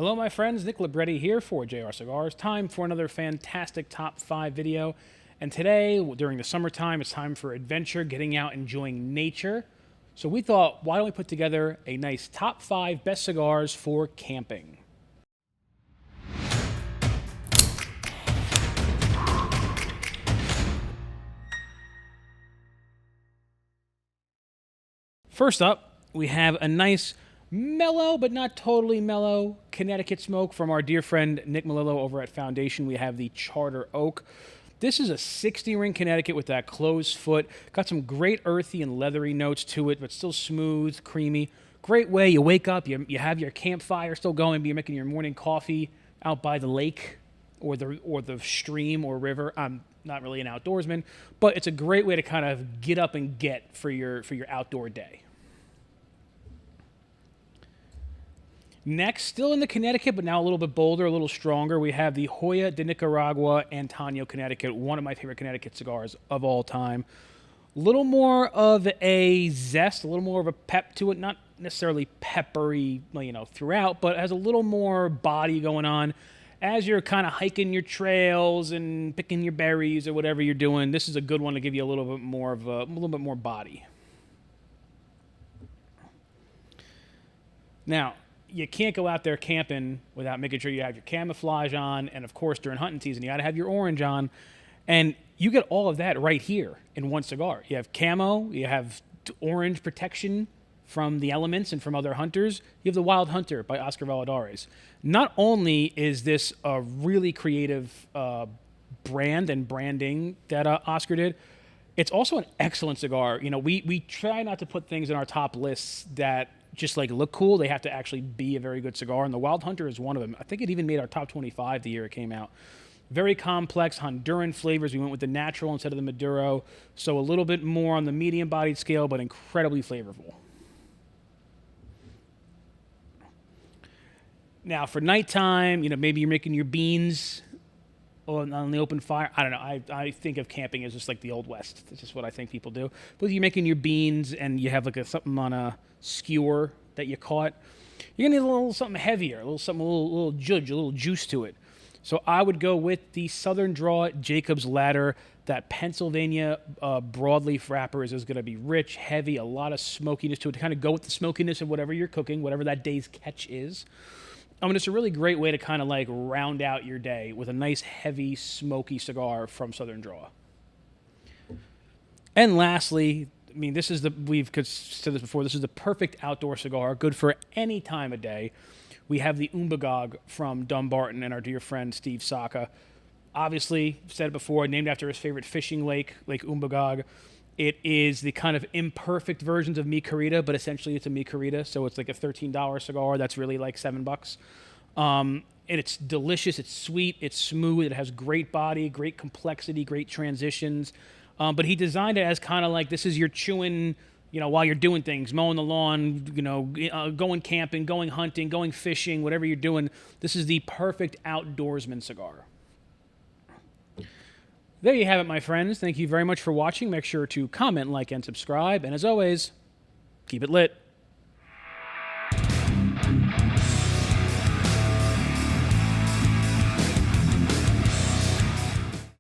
Hello, my friends. Nick Libretti here for JR Cigars. Time for another fantastic top 5 video. And today, during the summertime, it's time for adventure, getting out, enjoying nature. So we thought, why don't we put together a nice top 5 best cigars for camping? First up, we have a nice mellow, but not totally mellow, Connecticut smoke from our dear friend Nick Melillo over at Foundation. We have the Charter Oak. This is a 60-ring Connecticut with that closed foot. Got some great earthy and leathery notes to it, but still smooth, creamy. Great way. You wake up, you have your campfire still going, but you're making your morning coffee out by the lake or the stream or river. I'm not really an outdoorsman, but it's a great way to kind of get up and get for your outdoor day. Next, still in the Connecticut, but now a little bit bolder, a little stronger, we have the Joya de Nicaragua Antonio Connecticut, one of my favorite Connecticut cigars of all time. A little more of a zest, a little more of a pep to it, not necessarily peppery, throughout, but has a little more body going on. As you're kind of hiking your trails and picking your berries or whatever you're doing, this is a good one to give you a little bit more body. Now, you can't go out there camping without making sure you have your camouflage on, and of course during hunting season you got to have your orange on, and you get all of that right here in one cigar. You have camo, you have orange protection from the elements and from other hunters. You have the Wild Hunter by Oscar Valladares. Not only is this a really creative brand and branding that Oscar did, it's also an excellent cigar. We try not to put things in our top lists that just look cool. They have to actually be a very good cigar, and the Wild Hunter is one of them. I think it even made our top 25 the year it came out. Very complex Honduran flavors. We went with the natural instead of the Maduro, so a little bit more on the medium-bodied scale, but incredibly flavorful. Now, for nighttime, maybe you're making your beans on the open fire. I don't know. I think of camping as just like the Old West. That's just what I think people do. But if you're making your beans and you have something on a skewer that you caught, you're gonna need a little something heavier, a little juice to it. So I would go with the Southern Draw Jacob's Ladder. That Pennsylvania broadleaf wrapper is going to be rich, heavy, a lot of smokiness to it to kind of go with the smokiness of whatever you're cooking, whatever that day's catch is. It's a really great way to kind of round out your day with a nice, heavy, smoky cigar from Southern Draw. And lastly, we've said this before, this is the perfect outdoor cigar, good for any time of day. We have the Umbagog from Dumbarton and our dear friend Steve Saka. Obviously, said it before, named after his favorite fishing lake, Lake Umbagog. It is the kind of imperfect versions of Mi Querida, but essentially it's a Mi Querida, so it's like a $13 cigar that's really like $7. And it's delicious, it's sweet, it's smooth, it has great body, great complexity, great transitions. But he designed it as kind of like this is your chewing, while you're doing things, mowing the lawn, going camping, going hunting, going fishing, whatever you're doing. This is the perfect outdoorsman cigar. There you have it, my friends. Thank you very much for watching. Make sure to comment, like, and subscribe. And as always, keep it lit.